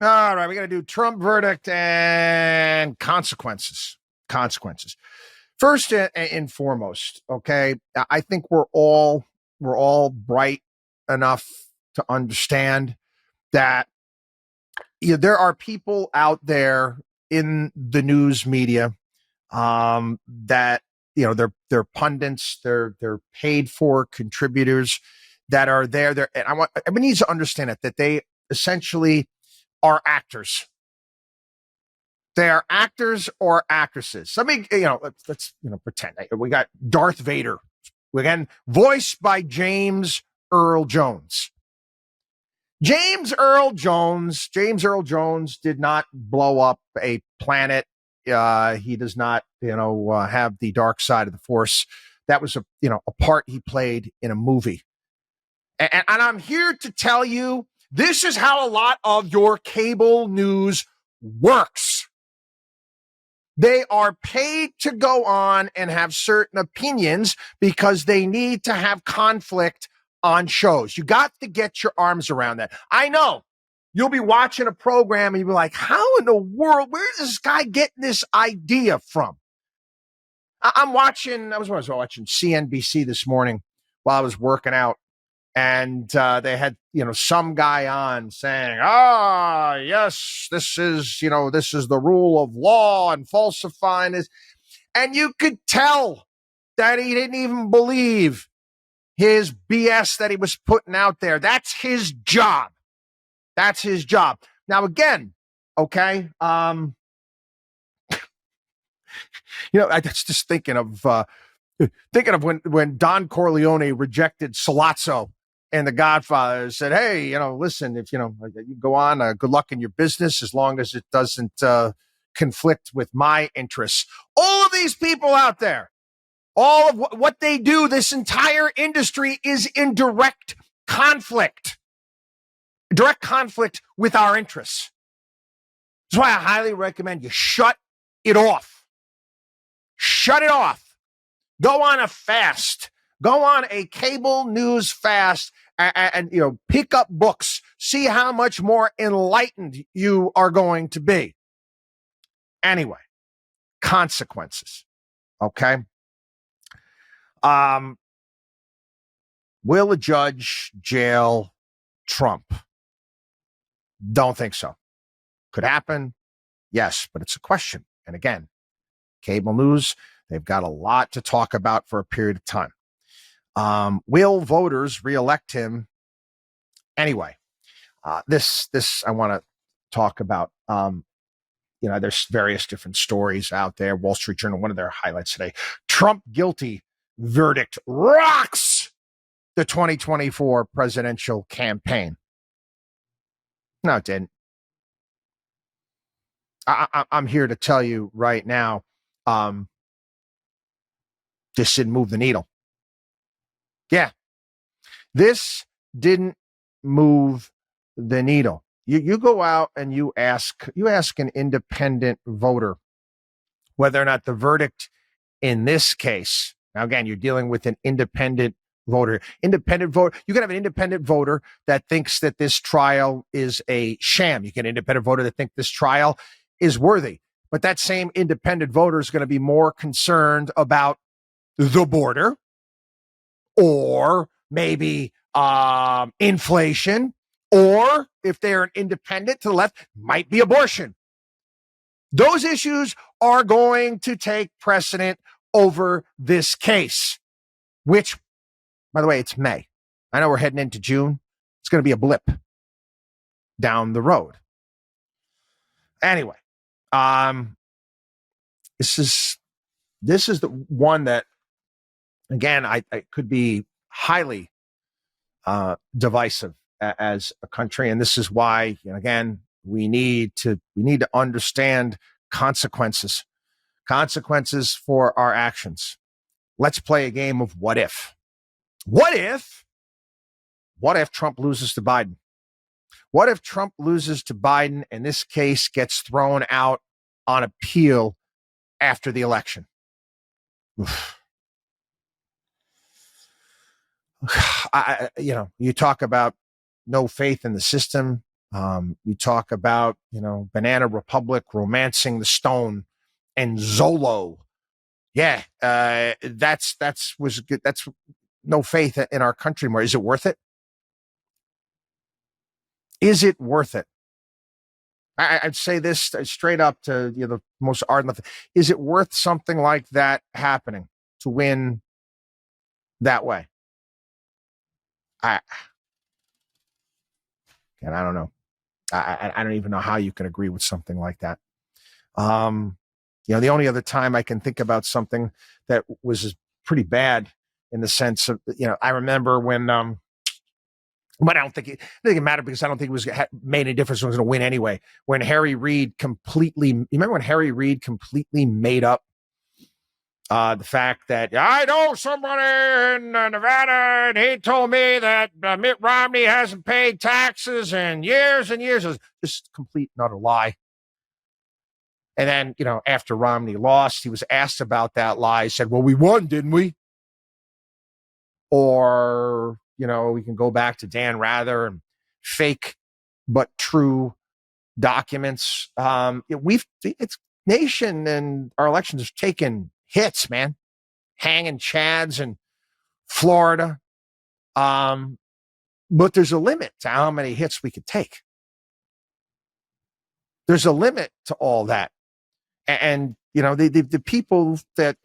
All right, we got to do Trump verdict and consequences. Consequences. First and foremost, okay. I think we're all bright enough to understand that there are people out there in the news media that they're pundits, they're paid for contributors that are there. And everyone needs to understand that they essentially are actors. They are actors or actresses. Let's pretend we got Darth Vader, again, voiced by James Earl Jones. James Earl Jones did not blow up a planet. He does not, have the dark side of the Force. That was a part he played in a movie. And I'm here to tell you, this is how a lot of your cable news works. They are paid to go on and have certain opinions because they need to have conflict on shows. You got to get your arms around that. I know you'll be watching a program and you'll be like, how in the world, where is this guy getting this idea from? I was watching CNBC this morning while I was working out. And they had, some guy on saying, yes, this is the rule of law and falsifying this. And you could tell that he didn't even believe his BS that he was putting out there. That's his job. That's his job. Now, again, okay, I was just thinking of when Don Corleone rejected Sollozzo and The Godfather said, hey, listen, if, you go on, good luck in your business as long as it doesn't conflict with my interests. All of these people out there, all of what they do, this entire industry is in direct conflict with our interests. That's why I highly recommend you shut it off. Shut it off. Go on a fast. Go on a cable news fast and pick up books. See how much more enlightened you are going to be. Anyway, consequences. Okay. Will a judge jail Trump? Don't think so. Could happen. Yes, but it's a question. And again, cable news, they've got a lot to talk about for a period of time. Will voters reelect him? Anyway, this I want to talk about. There's various different stories out there. Wall Street Journal, one of their highlights today. Trump guilty verdict rocks the 2024 presidential campaign. No, it didn't. I'm here to tell you right now, this didn't move the needle. Yeah, this didn't move the needle. You go out and you ask an independent voter whether or not the verdict in this case. Now, again, you're dealing with an independent voter. Independent voter. You can have an independent voter that thinks that this trial is a sham. You get an independent voter that thinks this trial is worthy. But that same independent voter is going to be more concerned about the border or maybe inflation, or if they're an independent to the left, might be abortion. Those issues are going to take precedent over this case, which, by the way, it's May. I know we're heading into June. It's going to be a blip down the road. Anyway, this is the one that, again, I could be highly divisive as a country, and this is why, again, we need to understand consequences for our actions. Let's play a game of what if. What if Trump loses to Biden? What if Trump loses to Biden and this case gets thrown out on appeal after the election? You talk about no faith in the system. You talk about, Banana Republic, Romancing the Stone, and Zolo. Yeah, was good. That's no faith in our country more. Is it worth it? Is it worth it? I'd say this straight up to the most ardent. Is it worth something like that happening to win that way? I don't know. I don't even know how you can agree with something like that. The only other time I can think about something that was pretty bad in the sense of, I remember when, but I don't think it mattered because I don't think it was made any difference. It was going to win anyway. When Harry Reid you remember when Harry Reid completely made up the fact that I know somebody in Nevada and he told me that Mitt Romney hasn't paid taxes in years and years. It was just complete and utter lie. And then, after Romney lost, he was asked about that lie. He said, well, we won, didn't we? Or, we can go back to Dan Rather and fake but true documents. It's nation and our elections have taken hits, man. Hanging Chads in Florida. But there's a limit to how many hits we could take. There's a limit to all that. And the people that,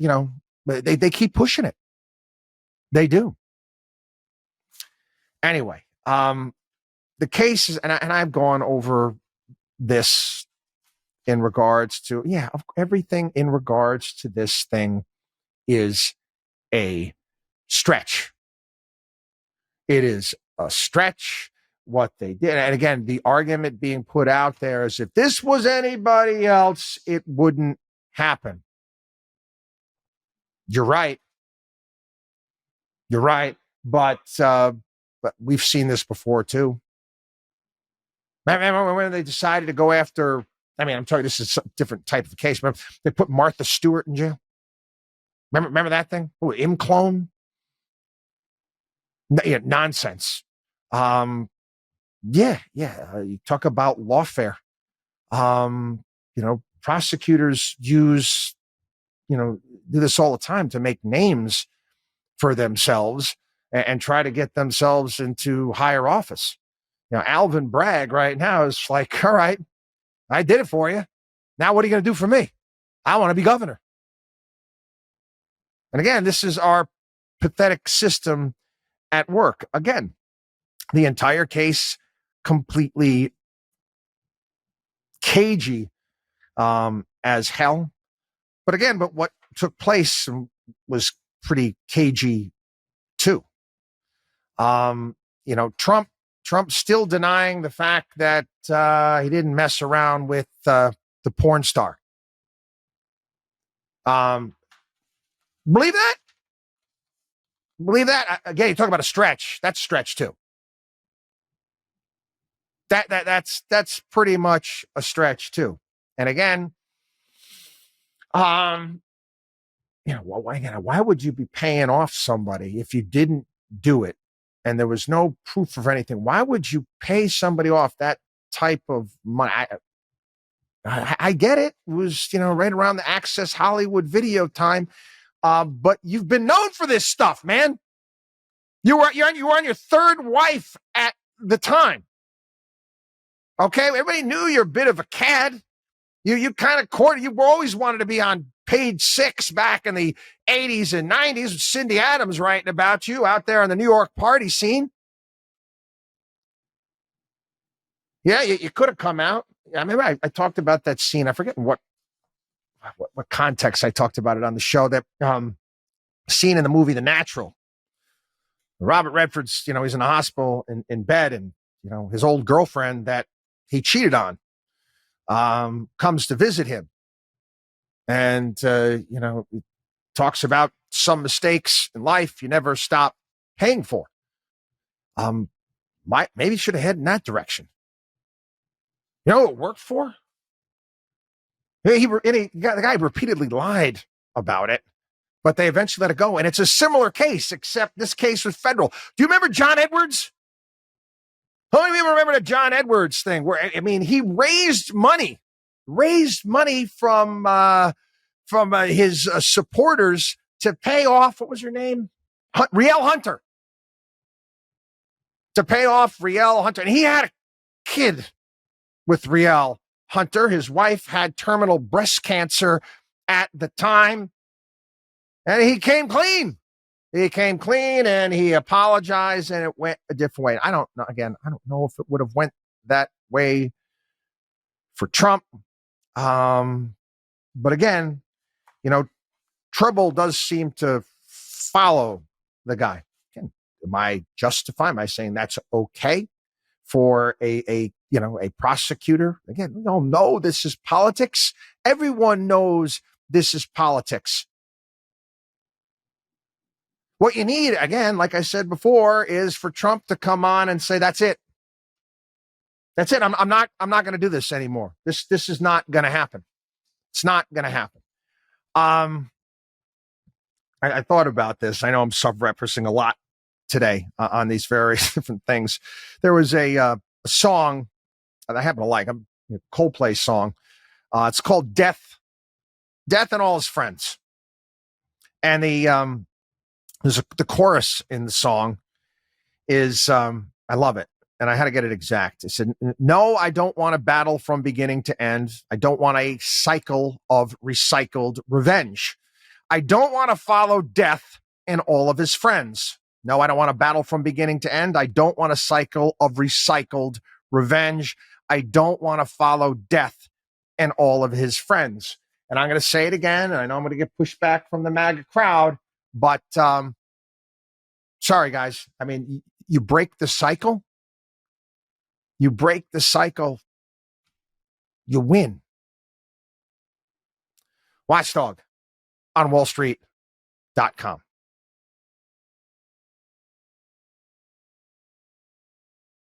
they keep pushing it. They do. Anyway, the cases, and I've gone over this in regards to, everything in regards to this thing is a stretch. It is a stretch what they did. And again, the argument being put out there is if this was anybody else, it wouldn't happen. You're right. You're right. But we've seen this before too. Remember when they decided to go after, I'm sorry, this is a different type of case. Remember, they put Martha Stewart in jail. Remember that thing? Oh, ImClone? Yeah, nonsense. You talk about lawfare. Prosecutors use, do this all the time to make names for themselves and try to get themselves into higher office. Alvin Bragg right now is like, all right, I did it for you. Now what are you going to do for me? I want to be governor. And again, this is our pathetic system at work. Again, the entire case completely cagey as hell. But what took place was pretty cagey too. Trump's still denying the fact that he didn't mess around with the porn star. Believe that? Believe that? Again, you talk about a stretch. That's stretch too. That's pretty much a stretch too. And again, why would you be paying off somebody if you didn't do it and there was no proof of anything? Why would you pay somebody off that type of money? I get it. It was, right around the Access Hollywood video time. But you've been known for this stuff, man. You were on your third wife at the time. Okay, everybody knew you're a bit of a cad. You kind of courted. You always wanted to be on Page 6 back in the 80s and 90s with Cindy Adams writing about you out there on the New York party scene. Yeah, you could have come out. I remember I talked about that scene. I forget what context I talked about it on the show. That scene in the movie The Natural. Robert Redford's, he's in the hospital in bed, and his old girlfriend that he cheated on comes to visit him, and talks about some mistakes in life you never stop paying for. Maybe should have headed in that direction. You know what it worked for? The guy repeatedly lied about it, but they eventually let it go. And it's a similar case, except this case was federal. Do you remember John Edwards? How many people remember the John Edwards thing where, I mean, he raised money from his supporters to pay off, what was her name? Rielle Hunter. To pay off Rielle Hunter. And he had a kid with Rielle Hunter. His wife had terminal breast cancer at the time. And he came clean. He came clean and he apologized and it went a different way. I don't know. Again, I don't know if it would have went that way for Trump. But again, you know, trouble does seem to follow the guy. Again, am I justified by saying that's okay for a prosecutor? Again, we all know this is politics. Everyone knows this is politics. What you need, again, like I said before, is for Trump to come on and say, that's it. That's it. I'm not going to do this anymore. This is not going to happen. It's not going to happen. I thought about this. I know I'm sub-referencing a lot today on these various different things. There was a song that I happen to like, a Coldplay song. It's called Death and All His Friends. And the chorus in the song is, I love it. And I had to get it exact. It said, no, I don't want a battle from beginning to end. I don't want a cycle of recycled revenge. I don't want to follow death and all of his friends. No, I don't want a battle from beginning to end. I don't want a cycle of recycled revenge. I don't want to follow death and all of his friends. And I'm going to say it again, and I know I'm going to get pushed back from the MAGA crowd, but sorry, guys. I mean, you break the cycle. You break the cycle. You win. WatchDog on WallStreet.com.